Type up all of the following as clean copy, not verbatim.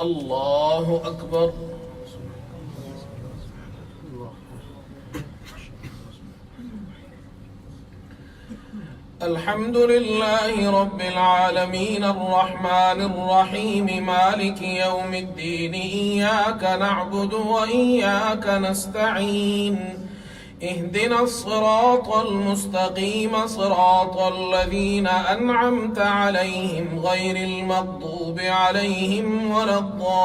الله أكبر. الحمد لله رب العالمين الرحمن الرحيم مالك يوم الدين إياك نعبد وإياك نستعين اهدنا الصراط المستقيم صراط الذين أنعمت عليهم غير المغضوب عليهم ولا الضالين.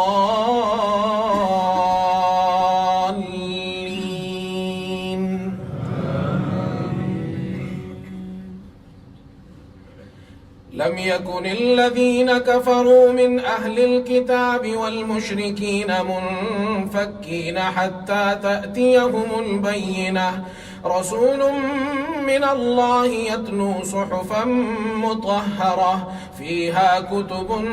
لم يكن الذين كفروا من أهل الكتاب والمشركين منفكين حتى تأتيهم البينة رسول من الله يتلو صحفا مطهرة فيها كتب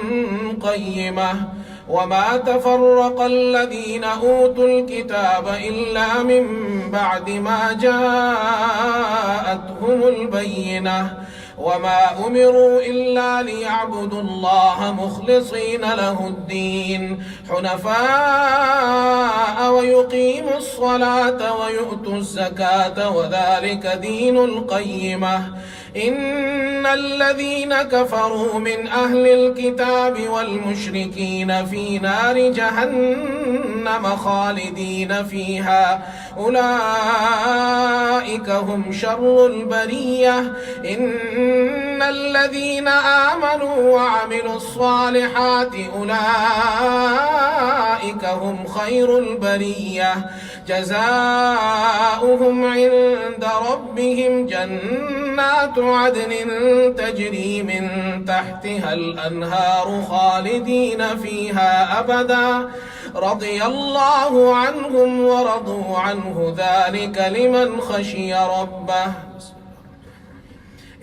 قيمة وما تفرق الذين أوتوا الكتاب إلا من بعد ما جاءتهم البينة وما أمروا إلا ليعبدوا الله مخلصين له الدين حنفاء ويقيموا الصلاة ويؤتوا الزكاة وذلك دين القيمة. إن الذين كفروا من أهل الكتاب والمشركين في نار جهنم خالدين فيها أولئك هم شر البرية. إن الذين آمنوا وعملوا الصالحات أولئك هم خير البرية جزاؤهم عند ربهم جنات عدن تجري من تحتها الأنهار خالدين فيها أبدا رضي الله عنهم ورضوا عنه ذلك لمن خشي ربه.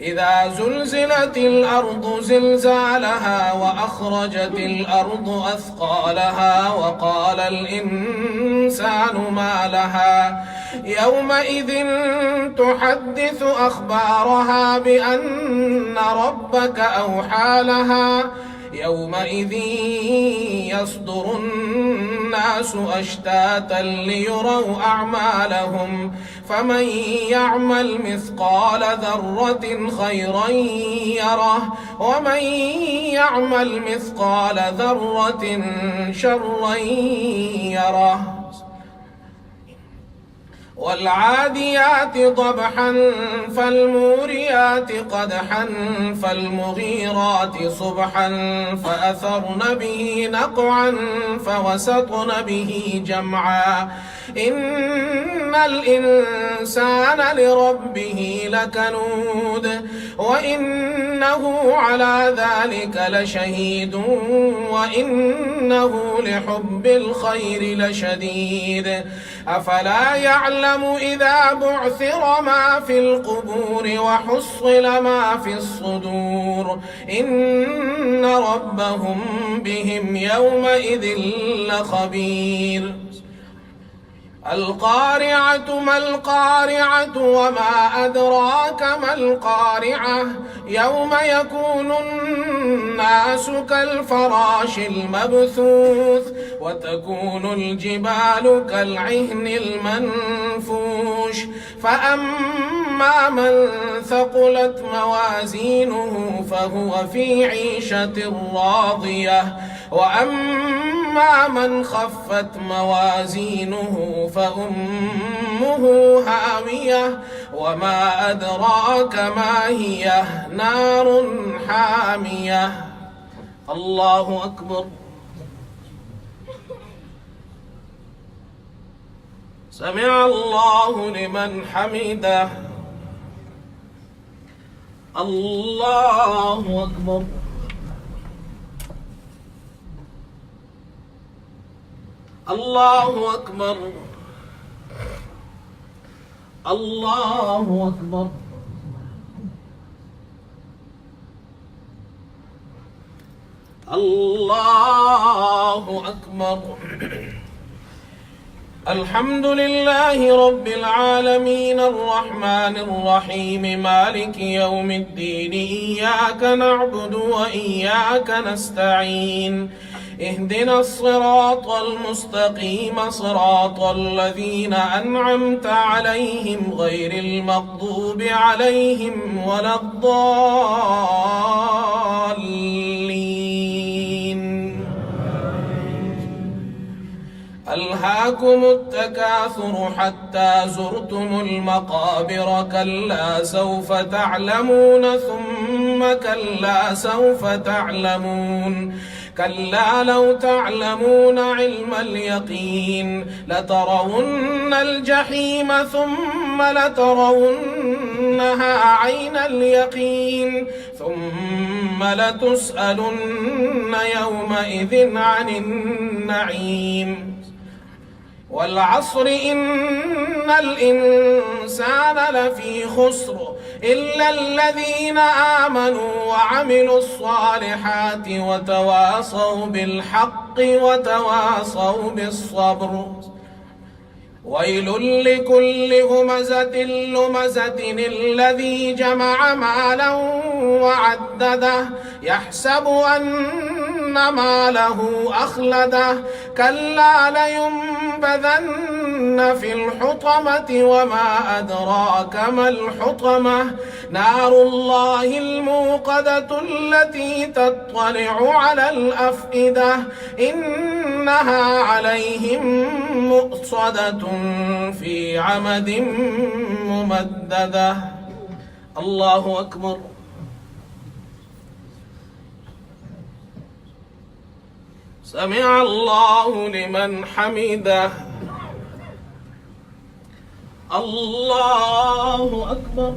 إذا زلزلت الأرض زلزالها وأخرجت الأرض أثقالها وقال الإنسان ما لها يومئذ تحدث أخبارها بأن ربك أوحى لها يومئذ يصدر الناس أشتاتا ليروا أعمالهم فمن يعمل مثقال ذرة خيرا يره ومن يعمل مثقال ذرة شرا يره. والعاديات ضبحا فالموريات قدحا فالمغيرات صبحا فأثرن به نقعا فوسطن به جمعا. إن الإنسان لربه لكنود وإنه على ذلك لشهيد وإنه لحب الخير لشديد. أفلا يعلم إذا بعثر ما في القبور وحصل ما في الصدور إن ربهم بهم يومئذ لخبير. القارعة ما القارعة وما أدراك ما القارعة يوم يكون الناس كالفراش المبثوث وتكون الجبال كالعهن المنفوش فأما من ثقلت موازينه فهو في عيشة راضية وأما من خفت موازينه فأمه هاوية وما أدراك ما هي نار حامية. الله أكبر. سمع الله لمن حمده. الله أكبر. الله أكبر. الله أكبر. الله أكبر. الحمد لله رب العالمين الرحمن الرحيم مالك يوم الدين إياك نعبد وإياك نستعين اهدنا الصراط المستقيم صراط الذين أنعمت عليهم غير المغضوب عليهم ولا الضالين. ألهاكم التكاثر حتى زرتم المقابر كلا سوف تعلمون ثم كلا سوف تعلمون كلا لو تعلمون علم اليقين لترون الجحيم ثم لترونها عين اليقين ثم لتسألن يومئذ عن النعيم. والعصر إن الإنسان لفي خسر إلا الذين آمنوا وعملوا الصالحات وتواصوا بالحق وتواصوا بالصبر. ويل لكل همزة لمزة الذي جمع مالا وعدده يحسب أن ماله أخلده كلا لينبذن في الحطمة وما أدراك ما الحطمة نار الله الموقدة التي تطلع على الأفئدة إنها عليهم مؤصدة في عمد ممددة. الله أكبر. سمع الله لمن حمده. الله أكبر.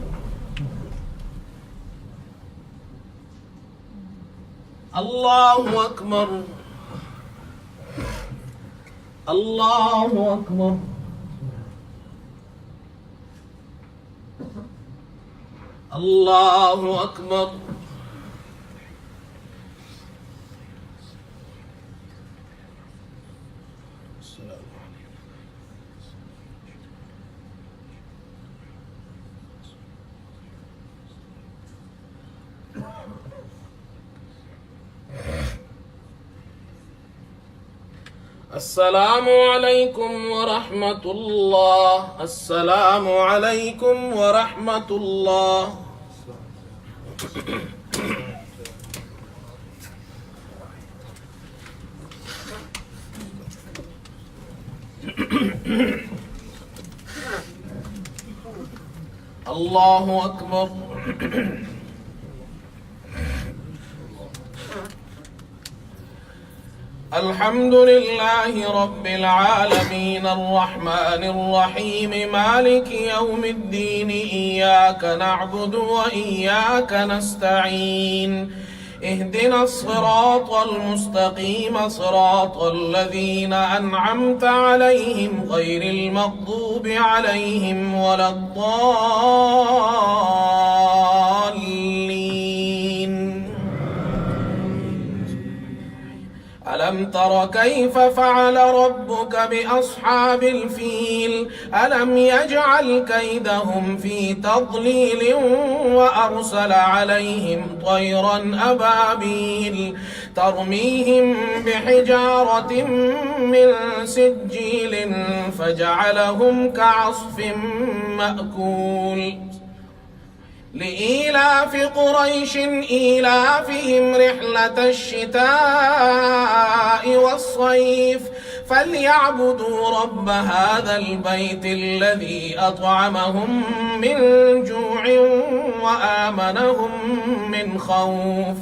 الله أكبر. الله أكبر. الله أكبر. السلام عليكم ورحمة الله. السلام عليكم ورحمة الله. الله أكبر. الحمد لله رب العالمين الرحمن الرحيم مالك يوم الدين إياك نعبد وإياك نستعين اهدنا الصراط المستقيم صراط الذين أنعمت عليهم غير المغضوب عليهم ولا الضالين. ألم تر كيف فعل ربك بأصحاب الفيل ألم يجعل كيدهم في تضليل وأرسل عليهم طيرا أبابيل ترميهم بحجارة من سجيل فجعلهم كعصف مأكول. لإيلاف قريش إيلافهم رحلة الشتاء والصيف فليعبدوا رب هذا البيت الذي أطعمهم من جوع وآمنهم من خوف.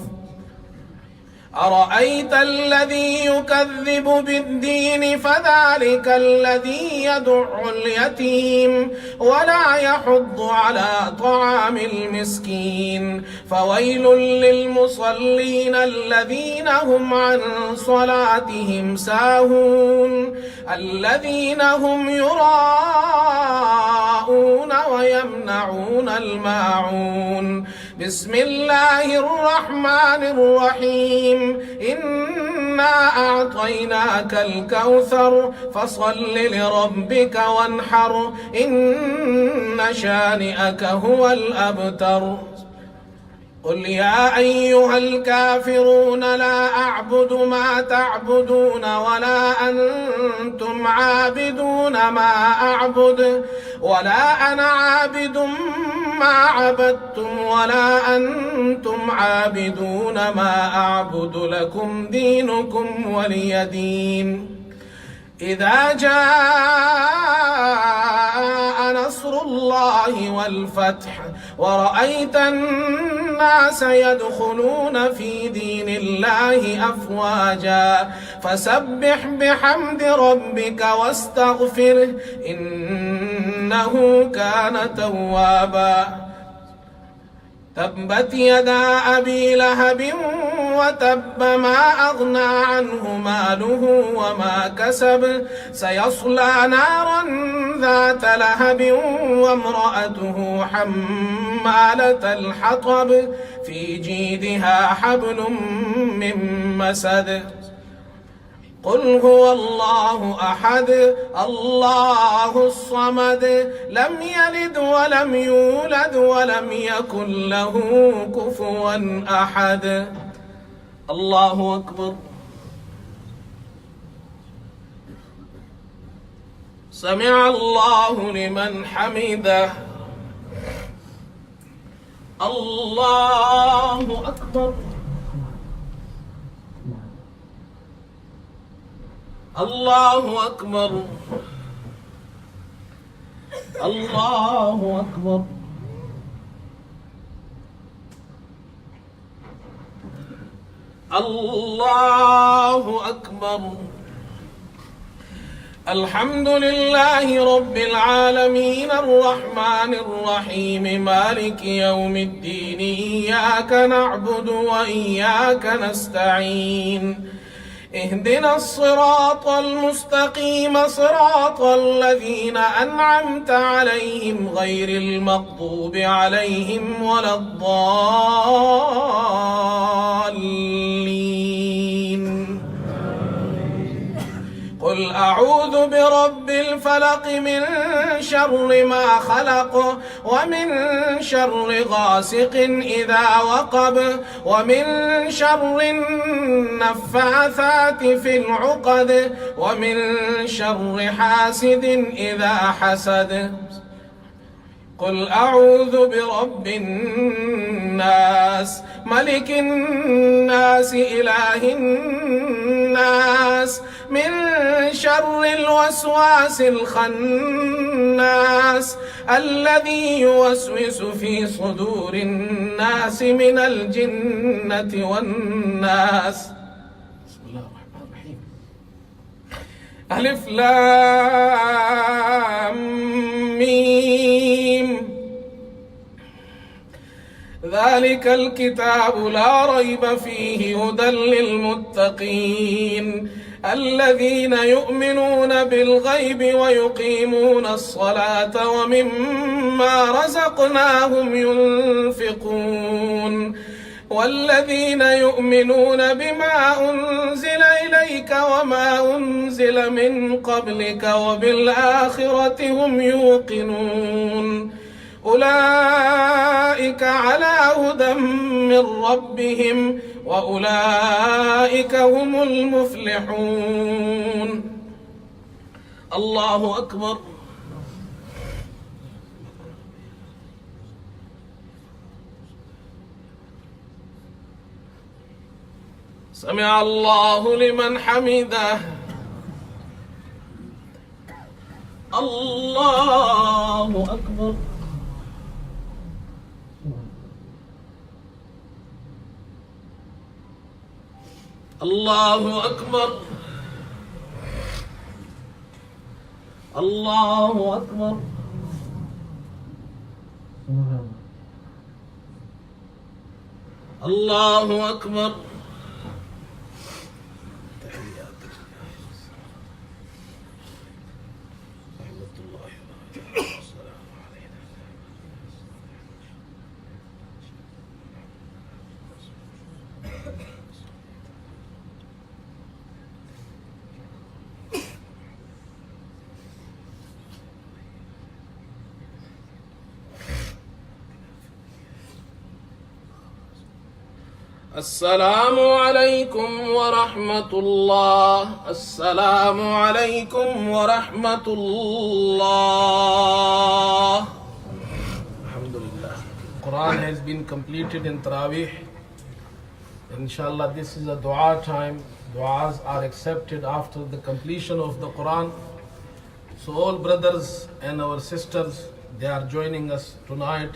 أرأيت الذي يكذب بالدين فذلك الذي يدع اليتيم ولا يحض على طعام المسكين فويل للمصلين الذين هم عن صلاتهم ساهون الذين هم يراءون ويمنعون الماعون. بسم الله الرحمن الرحيم إنا أعطيناك الكوثر فصل لربك وانحر إن شانئك هو الأبتر. قل يا أيها الكافرون لا أعبد ما تعبدون ولا أنتم عابدون ما أعبد ولا أنا عابد ما عبدتم ولا أنتم عابدون ما أعبد لكم دينكم ولي دين. إذا جاء نصر الله والفتح ورأيت الناس يدخلون في دين الله أفواجا فسبح بحمد ربك واستغفره إنه كان توابا. تبت يدا أبي لهب وتب ما أغنى عنه ماله وما كسب سيصلى نارا ذات لهب وامرأته حمالة الحطب في جيدها حبل من مسد. قل هو الله أحد الله الصمد لم يلد ولم يولد ولم يكن له كفوا أحد. الله أكبر. سمع الله لمن حمده. الله أكبر. الله أكبر. الله أكبر. الله أكبر. الحمد لله رب العالمين الرحمن الرحيم مالك يوم الدين إياك نعبد وإياك نستعين اهدنا الصراط المستقيم صراط الذين أنعمت عليهم غير المغضوب عليهم ولا الضالين. قل أعوذ برب الفلق من شر ما خلق ومن شر غاسق إذا وقب ومن شر النفاثات في العقد ومن شر حاسد إذا حسد. قل أعوذ برب الناس ملك الناس إله الناس من شر الوسواس الخناس الذي يوسوس في صدور الناس من الجنة والناس. بسم الله الرحمن الرحيم. ألف لام ميم ذلك الكتاب لا ريب فيه هدى للمتقين الذين يؤمنون بالغيب ويقيمون الصلاة ومما رزقناهم ينفقون والذين يؤمنون بما أنزل إليك وما أنزل من قبلك وبالآخرة هم يوقنون أولئك على هدى من ربهم وأولئك هم المفلحون. الله أكبر. سمع الله لمن حمده. الله أكبر. الله أكبر. الله أكبر. الله أكبر. السلام عليكم ورحمة الله. السلام عليكم ورحمة الله. Alhamdulillah. Quran has been completed in Taraweeh. Inshallah, this is a dua time. Duas are accepted after the completion of the Quran. So all brothers and our sisters, they are joining us tonight.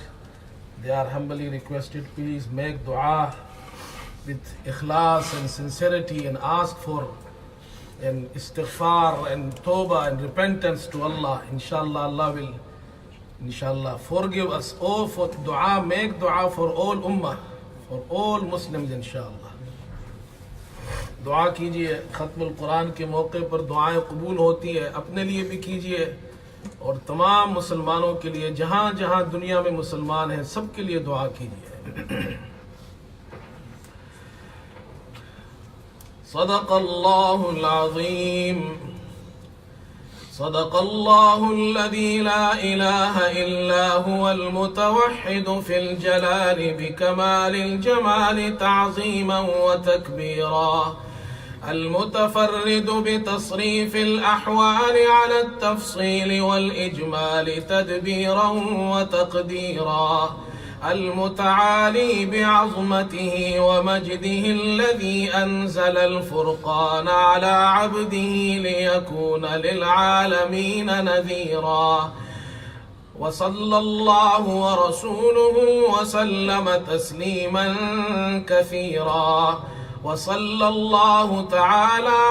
They are humbly requested, please make dua with ikhlas and sincerity and ask for an istighfar and tawbah and repentance to Allah. Inshallah, Allah will forgive us. Oh, for dua, make dua for all ummah, for all Muslims inshallah. दुआ कीजिए, ख़त्मुल कुरान के मौके पर दुआएं कबूल होती है, अपने लिए भी कीजिए और तमाम मुसलमानों के लिए, जहाँ जहाँ दुनिया में मुसलमान हैं सबके लिए दुआ कीजिए। सदक़ल्लाहुल अज़ीम। सदक़ल्लाहुल्लज़ी ला इलाहा इल्ला हुवल मुतवह्हिदु फिल जलालि बिकमालिल जमालि तअज़ीमन व तकबीरा। المتفرد بتصريف الأحوال على التفصيل والإجمال تدبيرا وتقديرا. المتعالي بعظمته ومجده الذي أنزل الفرقان على عبده ليكون للعالمين نذيرا. وصلى الله ورسوله وسلم تسليما كثيرا. وصلى الله تعالى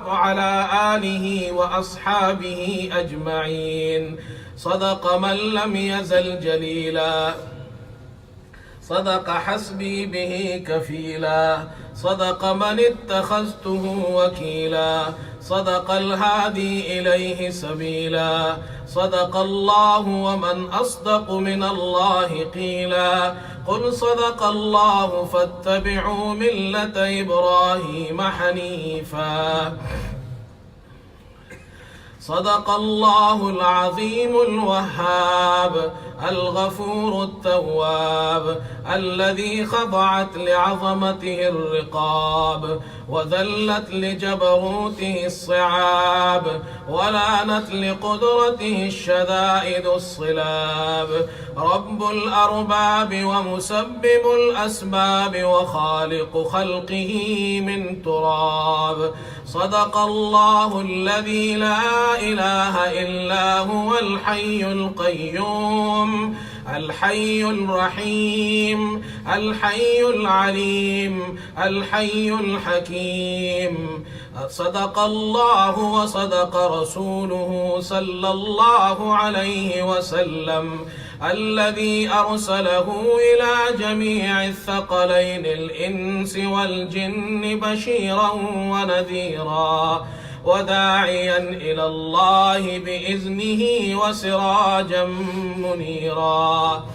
على آله وأصحابه أجمعين. صدق من لم يزل جليلا. صدق حسبي به كفيلا. صدق من اتخذته وكيلا. صدق الهادي إليه سبيلا. صدق الله ومن أصدق من الله قيلا. قل صدق الله فاتبعوا ملة إبراهيم حنيفا. صدق الله العظيم الوهاب الغفور التواب الذي خضعت لعظمته الرقاب وذلت لجبروته الصعاب ولانت لقدرته الشدائد الصلاب. رب الأرباب ومسبب الأسباب وخالق خلقه من تراب. صدق الله الذي لا إله إلا هو الحي القيوم الحي الرحيم الحي العليم الحي الحكيم. صدق الله وصدق رسوله صلى الله عليه وسلم الذي أرسله إلى جميع الثقلين الإنس والجن بشيرا ونذيرا وداعيا إلى الله بإذنه وسراجا منيرا.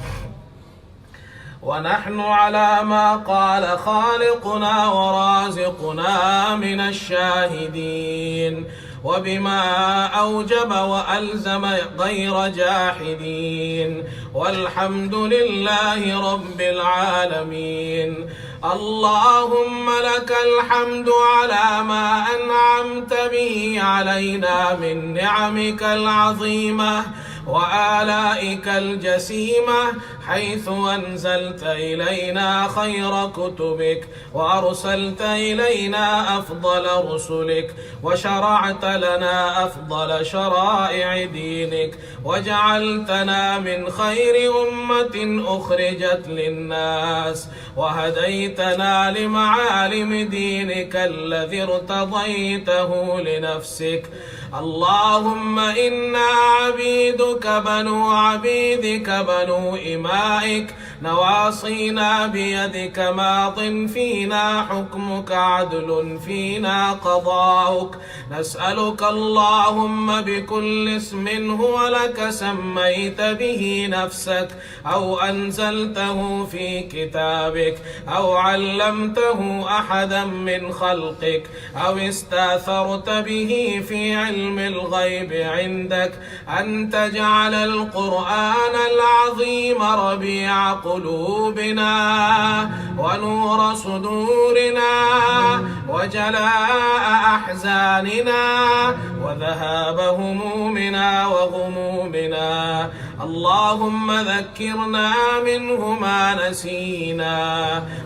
ونحن على ما قال خالقنا ورازقنا من الشاهدين وبما أوجب وألزم غير جاحدين. والحمد لله رب العالمين. اللهم لك الحمد على ما أنعمت به علينا من نعمك العظيمة وآلائك الجسيمة حيث أنزلت إلينا خير كتبك وأرسلت إلينا أفضل رسلك وشرعت لنا أفضل شرائع دينك وجعلتنا من خير أمة أخرجت للناس وهديتنا لمعالم دينك الذي ارتضيته لنفسك. اللهم إنا عبيدك بنو عبيدك بنو إمائك نواصينا بيدك ماض فينا حكمك عدل فينا قضاؤك. نسألك اللهم بكل اسم هو لك سميت به نفسك أو أنزلته في كتابك أو علمته أحدا من خلقك أو استأثرت به في علم الغيب عندك أن تجعل القرآن العظيم ربيع قلوبنا ونور صدورنا وجلاء أحزاننا وذهاب همومنا وغمومنا. اللهم ذكرنا منه ما نسينا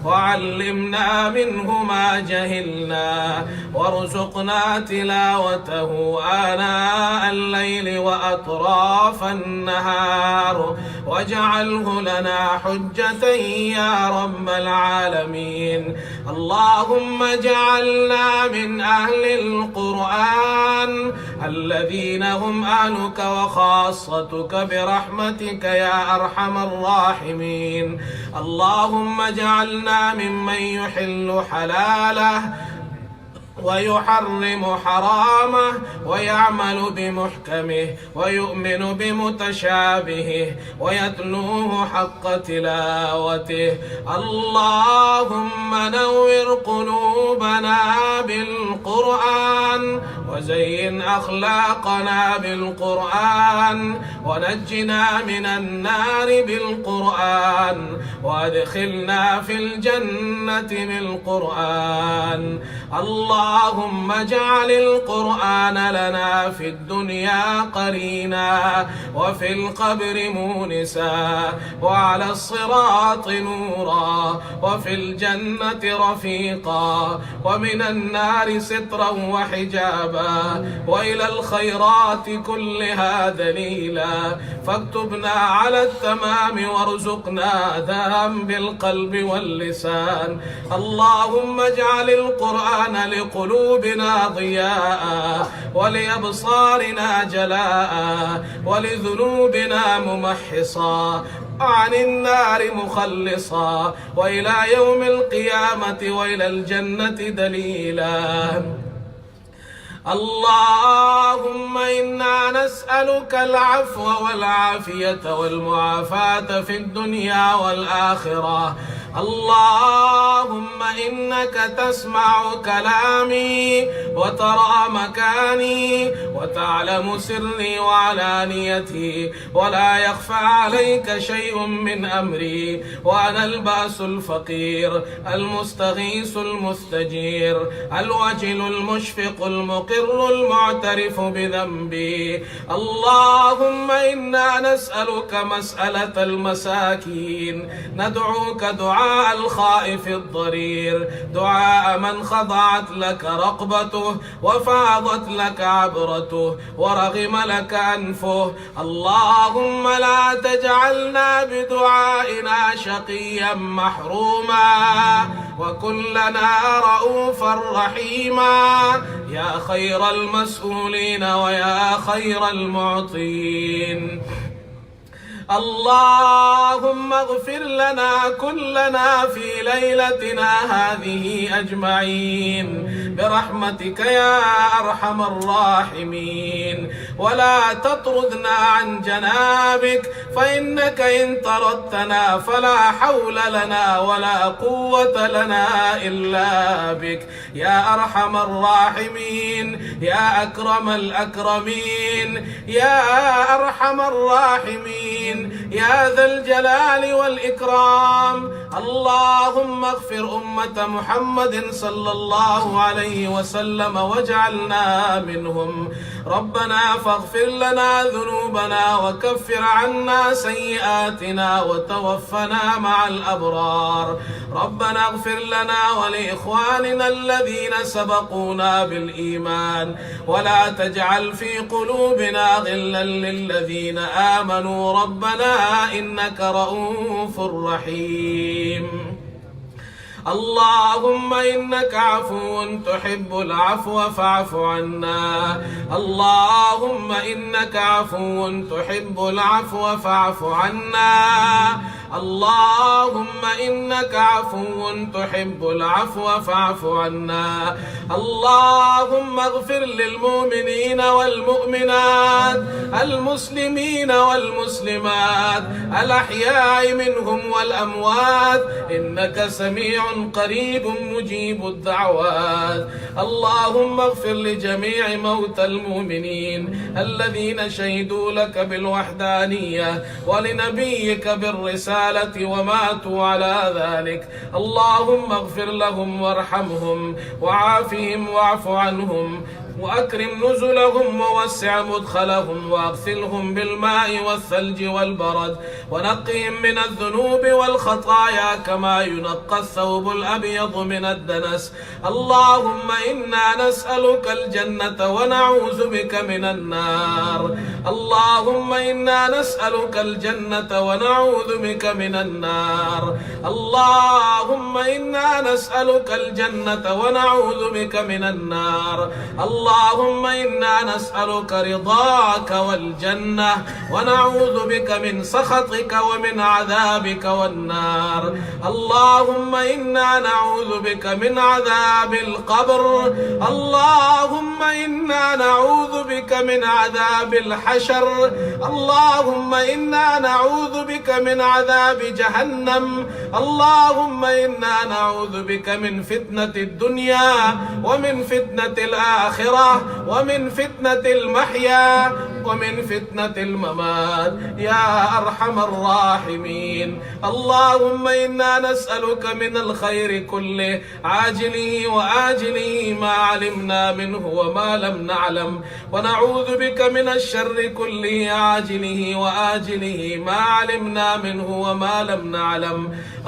وعلمنا منه ما جهلنا وارزقنا تلاوته آناء الليل وأطراف النهار واجعله لنا حجة يا رب العالمين. اللهم اجعلنا من أهل القرآن الذين هم أهلك وخاصتك برحمتك يا أرحم الراحمين. اللهم اجعلنا ممن يحل حلاله ويحرم حرامه ويعمل بمحكمه ويؤمن بمتشابهه ويتلوه حق تلاوته. اللهم نور قلوبنا بالقرآن وزين أخلاقنا بالقرآن ونجنا من النار بالقرآن وادخلنا في الجنة بالقرآن. اللهم اجعل القرآن لنا في الدنيا قرينا وفي القبر مونسا وعلى الصراط نورا وفي الجنة رفيقا ومن النار سترا وحجابا وإلى الخيرات كلها دليلا. فاكتبنا على التمام وارزقنا ذهب بالقلب واللسان. اللهم اجعل القرآن لقلوبنا ضياء ولأبصارنا جلاء ولذنوبنا ممحصا عن النار مخلصا وإلى يوم القيامة وإلى الجنة دليلا. اللهم إنا نسألك العفو والعافية والمعافاة في الدنيا والآخرة. اللهم إنك تسمع كلامي وترى مكاني وتعلم سري وعلانيتي ولا يخفى عليك شيء من أمري وأنا البأس الفقير المستغيث المستجير الوجل المشفق المقر المعترف بذنبي. اللهم إنا نسألك مسألة المساكين ندعوك دعاء الخائف الضرير دعاء من خضعت لك رقبته وفاضت لك عبرته ورغم لك أنفه. اللهم لا تجعلنا بدعائنا شقيا محروما وكن لنا رؤوفا رحيما يا خير المسؤولين ويا خير المعطين. اللهم اغفر لنا كلنا في ليلتنا هذه أجمعين برحمتك يا أرحم الراحمين ولا تطردنا عن جنابك فإنك إن طردتنا فلا حول لنا ولا قوة لنا إلا بك يا أرحم الراحمين يا أكرم الأكرمين يا أرحم الراحمين يا ذا الجلال والإكرام. اللهم اغفر أمة محمد صلى الله عليه وسلم واجعلنا منهم. ربنا فاغفر لنا ذنوبنا وكفر عنا سيئاتنا وتوفنا مع الأبرار. ربنا اغفر لنا ولإخواننا الذين سبقونا بالإيمان ولا تجعل في قلوبنا غلا للذين آمنوا ربنا إنك رؤوف رحيم. اللهم إنك عفو تحب العفو فاعف عنا. اللهم إنك عفو تحب العفو فاعف عنا. اللهم إنك عفو تحب العفو فاعف عنا. اللهم اغفر للمؤمنين والمؤمنات المسلمين والمسلمات الأحياء منهم والأموات إنك سميع قريب مجيب الدعوات. اللهم اغفر لجميع موتى المؤمنين الذين شهدوا لك بالوحدانية ولنبيك بالرسالة الضلالة وماتوا على ذلك اللهم اغفر لهم وارحمهم وعافهم واعف عنهم وأكرم نزلهم ووسع مدخلهم واغسلهم بالماء والثلج والبرد ونقهم من الذنوب والخطايا كما ينقى الثوب الأبيض من الدنس. اللهم إنا نسألك الجنة ونعوذ بك من النار. اللهم إنا نسألك الجنة ونعوذ بك من النار. اللهم إنا نسألك الجنة ونعوذ بك من النار. اللهم إنا نسألك رضاك والجنة ونعوذ بك من سخطك ومن عذابك والنار. اللهم إنا نعوذ بك من عذاب القبر. اللهم إنا نعوذ بك من عذاب الحشر. اللهم إنا نعوذ بك من عذاب جهنم. اللهم إنا نعوذ بك من فتنة الدنيا ومن فتنة الآخرة ومن فتنة المحيا ومن فتنة الممات يا أرحم الراحمين. اللهم إنا نسألك من الخير كله عاجله وآجله ما علمنا منه وما لم نعلم ونعوذ بك من الشر كله عاجله وآجله ما علمنا منه وما لم نعلم.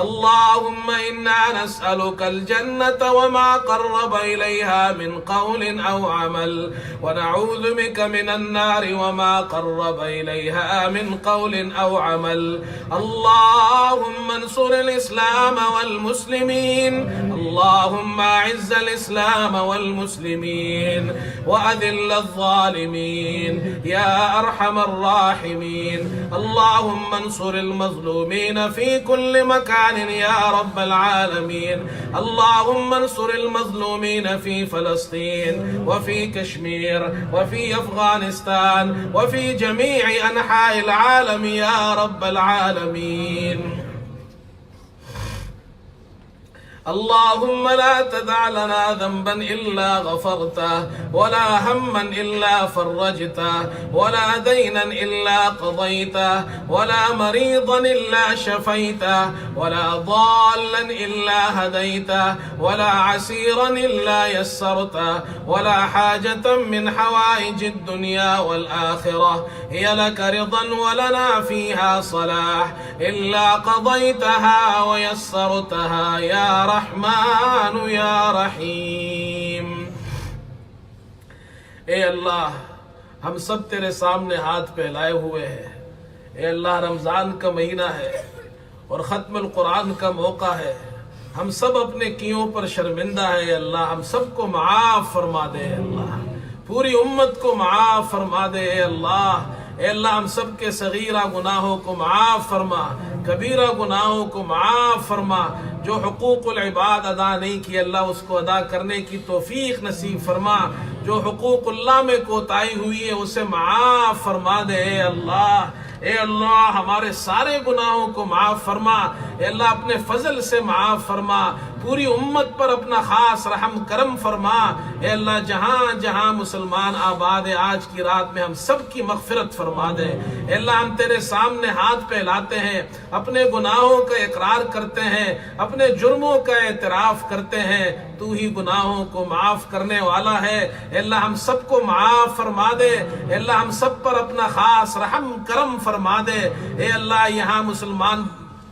اللهم إنا نسألك الجنة وما قرب إليها من قول أو عمل ونعوذ بك من النار وما قرب إليها من قول أو عمل. اللهم انصر الإسلام والمسلمين. اللهم أعز الإسلام والمسلمين وأذل الظالمين يا أرحم الراحمين. اللهم انصر المظلومين في كل مكان يا رب العالمين. اللهم انصر المظلومين في فلسطين وفي كشمير وفي أفغانستان وفي جميع أنحاء العالم يا رب العالمين. اللهم لا تدع لنا ذنبا إلا غفرته ولا هما إلا فرجته ولا دينا إلا قضيته ولا مريضا إلا شفيته ولا ضالا إلا هديته ولا عسيرا إلا يسرته ولا حاجة من حوائج الدنيا والآخرة هي لك رضا ولنا فيها صلاح إلا قضيتها ويسرتها يا رحمن يا رحيم. ए अल्लाह, हम सब तेरे सामने हाथ फैलाए हुए हैं. ए अल्लाह, रमजान का महीना है और खत्म कुरान का मौका है. हम सब अपने कियों पर शर्मिंदा है. अल्लाह, हम सबको माफ फरमा दे. अल्लाह, पूरी उम्मत को माफ फरमा दे. अल्लाह, अल्लाह, हम सब के सगीरा गुनाहों को माफ फरमा, कबीरा गुनाहों को माफ फरमा. जो हुकूकुल इबाद अदा नहीं की अल्लाह, उसको अदा करने की तौफीक नसीब फरमा. जो हुकूकुल्लाह में कोताही हुई है उसे माफ फरमा दे. अल्लाह, ए अल्लाह, हमारे सारे गुनाहों को माफ फरमा. ए अल्लाह, अपने फजल से माफ फरमा. पूरी उम्मत पर अपना खास रहम करम फरमा. ए अल्लाह, जहाँ जहाँ मुसलमान आबाद है आज की रात में हम सब की मगफिरत फरमा दे. ए अल्लाह, हम तेरे सामने हाथ फैलाते हैं, अपने गुनाहों का इकरार करते हैं, अपने जुर्मों का एतराफ करते हैं. तू ही गुनाहों को माफ करने वाला है. ए अल्लाह, हम सबको माफ फरमा दे. ए अल्लाह, हम सब पर अपना खास रहम करम फरमा दे. ए अल्लाह, यहाँ मुसलमान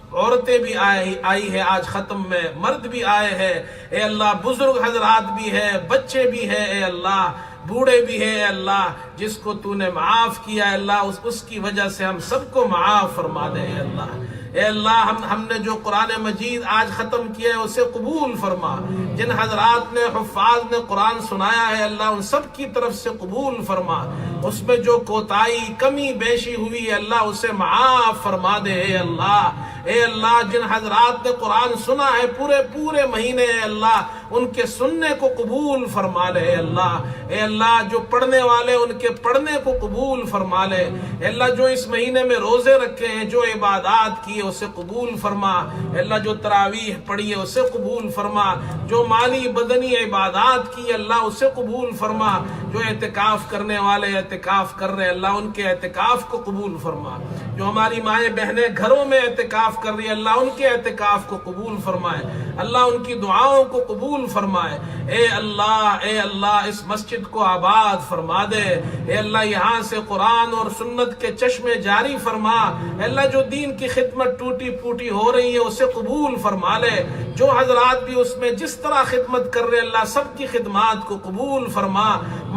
औरतें भी आई है आज खत्म में, मर्द भी आए हैं. ए अल्लाह, बुजुर्ग हजरात भी है, बच्चे भी है. ए अल्लाह, बूढ़े भी है. अल्लाह, जिसको तूने माफ किया अल्लाह, उसकी वजह से हम सबको माफ फरमा दे. अल्लाह, ए अल्लाह, हमने जो कुरान मजीद आज खत्म किया है उसे कबूल फरमा. जिन हजरात ने हुफ्फाज ने कुरान सुनाया है अल्लाह, उन सब की तरफ से कबूल फरमा. उसमें जो कोताही कमी बेशी हुई अल्लाह, उसे माफ फरमा दे. अल्लाह, ए अल्लाह, जिन हजरात ने कुरान सुना है पूरे पूरे महीने अल्लाह, उनके सुनने को कबूल फरमा ले. अल्लाह, ए अल्लाह, जो पढ़ने वाले उनके पढ़ने को कबूल फरमा ले. अल्लाह, जो इस महीने में रोजे रखे हैं, जो इबादत की है उसे कबूल फरमा. अल्लाह, जो तरावीह पढ़ी है उसे कबूल फरमा. जो माली बदनी इबादत की अल्लाह, उसे कबूल फरमा. जो एतिकाफ करने वाले एतिकाफ कर रहे अल्लाह, उनके एतिकाफ को कबूल फरमा. جو ہماری مائیں بہنیں گھروں میں اعتکاف کر رہی ہیں اللہ ان کے اعتکاف کو قبول فرمائے، اللہ ان کی دعاؤں کو قبول فرمائے۔ اے اللہ اس مسجد کو آباد فرما دے، اے اللہ یہاں سے قرآن اور سنت کے چشمے جاری فرما، اے اللہ جو دین کی خدمت ٹوٹی پوٹی ہو رہی ہے اسے قبول فرما لے، جو حضرات بھی اس میں جس طرح خدمت کر رہے اللہ سب کی خدمات کو قبول فرما،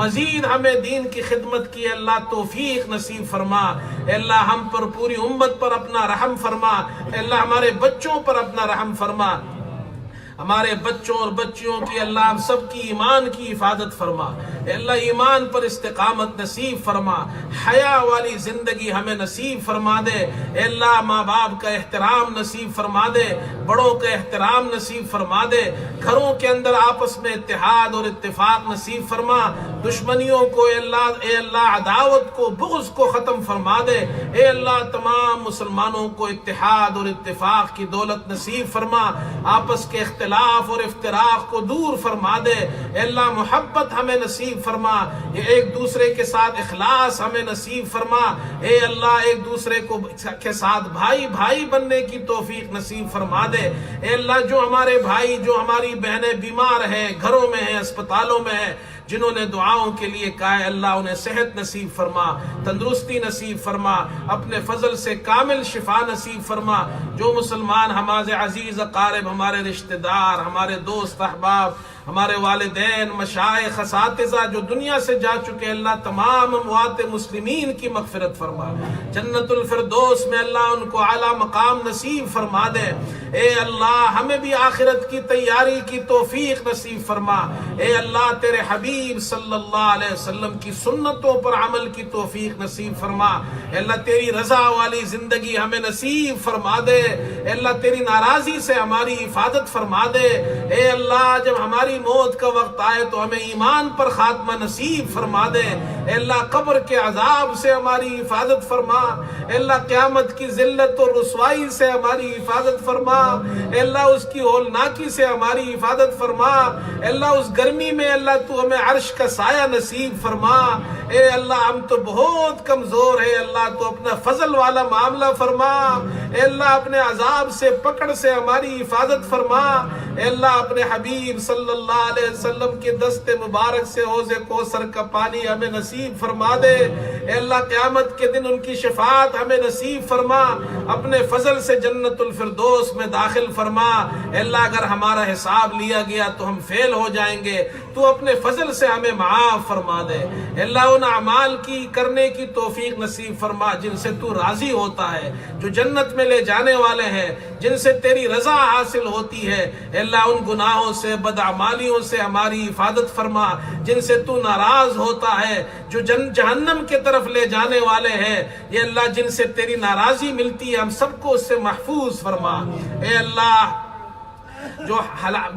مزید ہمیں دین کی خدمت کی اللہ توفیق نصیب فرما، اے اللہ ہم پر پوری امت پر اپنا رحم فرما، اے اللہ ہمارے بچوں پر اپنا رحم فرما، ہمارے بچوں اور بچیوں کی اللہ ہم سب کی ایمان کی حفاظت فرما، اے اللہ ایمان پر استقامت نصیب فرما، حیا والی زندگی ہمیں نصیب فرما دے، اے اللہ ماں باپ کا احترام نصیب فرما دے، بڑوں کا احترام نصیب فرما دے، گھروں کے اندر آپس میں اتحاد اور اتفاق نصیب فرما، دشمنیوں کو اے اللہ عداوت کو بغض کو ختم فرما دے، اے اللہ تمام مسلمانوں کو اتحاد اور اتفاق کی دولت نصیب فرما، آپس کے اختلاف اور افتراق کو دور فرما دے، اے اللہ محبت ہمیں نصیب فرما، ایک دوسرے کے ساتھ اخلاص ہمیں نصیب فرما، اے اللہ ایک دوسرے کے ساتھ بھائی بھائی بننے کی توفیق نصیب فرما دے، اے اللہ جو ہمارے بھائی جو ہماری بہنیں بیمار ہیں، گھروں میں ہیں، اسپتالوں میں ہیں، جنہوں نے دعاؤں کے لیے کہا ہے اللہ انہیں صحت نصیب فرما، تندرستی نصیب فرما، اپنے فضل سے کامل شفا نصیب فرما، جو مسلمان ہمارے عزیز اقارب، ہمارے رشتہ دار، ہمارے دوست احباب، ہمارے والدین، مشائخ، اساتذہ جو دنیا سے جا چکے اللہ تمام اموات مسلمین کی مغفرت فرما، جنت الفردوس میں اللہ ان کو اعلیٰ مقام نصیب فرما دے، اے اللہ ہمیں بھی آخرت کی تیاری کی توفیق نصیب فرما، اے اللہ تیرے حبیب صلی اللہ علیہ وسلم کی سنتوں پر عمل کی توفیق نصیب فرما، اے اللہ تیری رضا والی زندگی ہمیں نصیب فرما دے، اے اللہ تیری ناراضی سے ہماری حفاظت فرما دے، اے اللہ جب ہماری موت کا وقت آئے تو ہمیں ایمان پر خاتمہ نصیب فرما دے، اے اللہ قبر کے عذاب سے ہماری حفاظت فرما، اے اللہ قیامت کی ذلت اور رسوائی سے ہماری حفاظت فرما، اے اللہ اس کی ہولناکی سے ہماری حفاظت فرما، اے اللہ اس گرمی میں اللہ تو ہمیں عرش کا سایہ نصیب فرما، اے اللہ ہم تو بہت کمزور ہیں، اللہ تو اپنا فضل والا معاملہ فرما، اے اللہ اپنے عذاب سے پکڑ سے ہماری حفاظت فرما، اے اللہ اپنے حبیب صلی اللہ علیہ وسلم کے دست مبارک سے حوض کوثر کا پانی ہمیں نصیب فرما دے، اے اللہ قیامت کے دن ان کی شفاعت ہمیں نصیب فرما، اپنے فضل سے جنت الفردوس میں داخل فرما، اے اللہ اگر ہمارا حساب لیا گیا تو ہم فیل ہو جائیں گے، تو اپنے فضل سے ہمیں معاف فرما دے، اے اللہ ان اعمال کی کرنے کی توفیق نصیب فرما جن سے تو راضی ہوتا ہے، جو جنت میں لے جانے والے ہیں، جن سے تیری رضا حاصل ہوتی ہے، اے اللہ ان گناہوں سے بدعمالیوں سے ہماری حفاظت فرما جن سے تو ناراض ہوتا ہے، جو جہنم کے طرف لے جانے والے ہیں، یہ اللہ جن سے تیری ناراضی ملتی ہے ہم سب کو اس سے محفوظ فرما، اے اللہ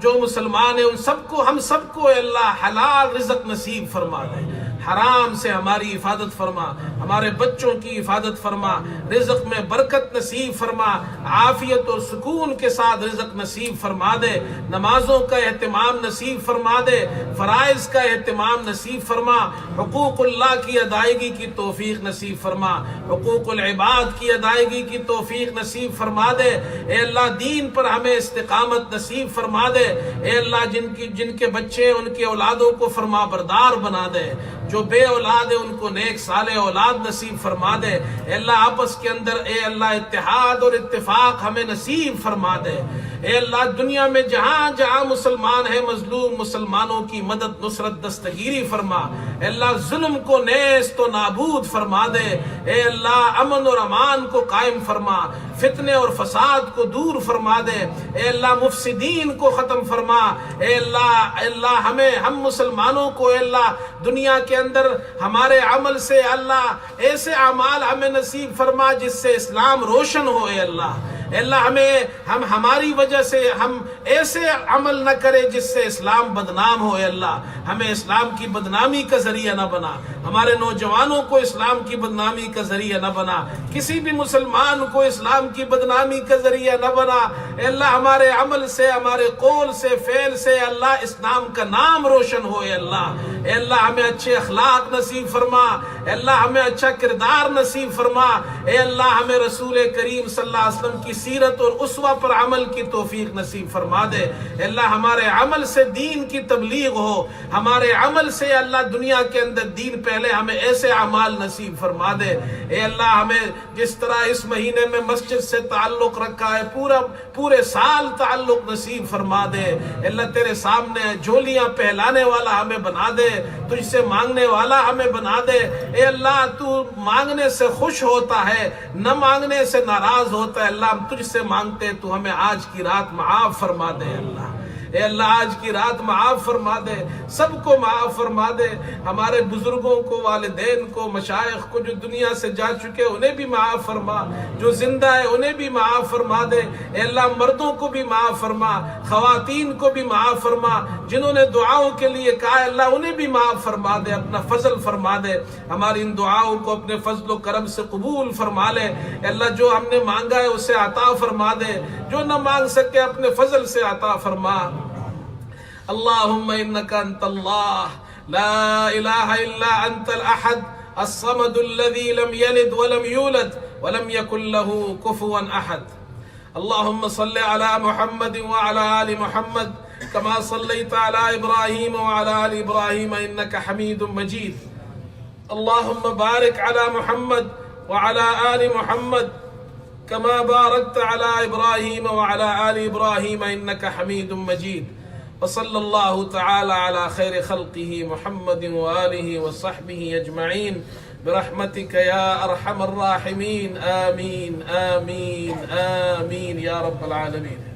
جو مسلمان ہیں ان سب کو ہم سب کو اے اللہ حلال رزق نصیب فرما دے، حرام سے ہماری حفاظت فرما، ہمارے بچوں کی حفاظت فرما، رزق میں برکت نصیب فرما، عافیت اور سکون کے ساتھ رزق نصیب فرما دے، نمازوں کا اہتمام نصیب فرما دے، فرائض کا اہتمام نصیب فرما، حقوق اللہ کی ادائیگی کی توفیق نصیب فرما، حقوق العباد کی ادائیگی کی توفیق نصیب فرما دے، اے اللہ دین پر ہمیں استقامت نصیب فرما دے، اے اللہ جن کے بچے ان کے اولادوں کو فرما بردار بنا دے، جو بے اولاد ہے ان کو نیک صالح اولاد نصیب فرما دے، اے اللہ آپس کے اندر اے اللہ اتحاد اور اتفاق ہمیں نصیب فرما دے، اے اللہ دنیا میں جہاں جہاں مسلمان ہیں مظلوم مسلمانوں کی مدد نصرت دستگیری فرما، اے اللہ ظلم کو نیست و نابود فرما دے، اے اللہ امن اور امان کو قائم فرما، فتنے اور فساد کو دور فرما دے، اے اللہ مفسدین کو ختم فرما، اے اللہ ہم مسلمانوں کو اے اللہ دنیا کے اندر ہمارے عمل سے اللہ ایسے اعمال ہمیں نصیب فرما جس سے اسلام روشن ہو، اے اللہ ہماری وجہ سے ہم ایسے عمل نہ کرے جس سے اسلام بدنام ہو، اے اللہ ہمیں اسلام کی بدنامی کا ذریعہ نہ بنا، ہمارے نوجوانوں کو اسلام کی بدنامی کا ذریعہ نہ بنا، کسی بھی مسلمان کو اسلام کی بدنامی کا ذریعہ نہ بنا۔ اے اللہ ہمارے عمل سے، ہمارے قول سے، فعل سے اللہ اسلام کا نام روشن ہو۔ اے اللہ ہمیں اچھے اخلاق نصیب فرما، اے اللہ ہمیں اچھا کردار نصیب فرما، اے اللہ ہمیں رسول کریم صلی اللہ علیہ وسلم کی سیرت اور اسوہ پر عمل کی توفیق نصیب فرما دے۔ اے اللہ ہمارے عمل سے دین کی تبلیغ ہو، ہمارے عمل سے اللہ دنیا کے اندر دین پہلے ہمیں ایسے اعمال نصیب فرما دے۔ اے اللہ ہمیں جس طرح اس مہینے میں مسجد سے تعلق رکھا ہے پورے سال تعلق نصیب فرما دے۔ اے اللہ تیرے سامنے جھولیاں پہلانے والا ہمیں بنا دے، تجھ سے مانگنے والا ہمیں بنا دے۔ اے اللہ تو مانگنے سے خوش ہوتا ہے، نہ مانگنے سے ناراض ہوتا ہے۔ اللہ ہم تجھ سے مانگتے تو ہمیں آج کی رات معاف فرما دے۔ اے اللہ آج کی رات معاف فرما دے، سب کو معاف فرما دے، ہمارے بزرگوں کو، والدین کو، مشائخ کو جو دنیا سے جا چکے انہیں بھی معاف فرما، جو زندہ ہے انہیں بھی معاف فرما دے۔ اے اللہ مردوں کو بھی معاف فرما، خواتین کو بھی معاف فرما، جنہوں نے دعاؤں کے لیے کہا ہے اللہ انہیں بھی معاف فرما دے، اپنا فضل فرما دے، ہماری ان دعاؤں کو اپنے فضل و کرم سے قبول فرما لے۔ اے اللہ جو ہم نے مانگا ہے اسے عطا فرما دے، جو نہ مانگ سکے اپنے فضل سے عطا فرما۔ اللہم انکا انت اللہ لا الہ الا انت الاحد الصمد الذي لم يلد ولم يولد ولم يكن له كفوا احد۔ اللہم صل علی محمد وعلى آل محمد كما صلیت علی ابراہیم وعلى آل ابراہیم انکا حمید مجید۔ اللہم بارک علی محمد وعلى آل محمد كما بارکت علی ابراہیم وعلى آل ابراہیم انکا حمید مجید۔ وصلی اللہ تعالی علی خیر خلقہ محمد وآلہ وصحبہ اجمعین برحمتک یا ارحم الراحمین، آمین آمین آمین یا رب العالمین۔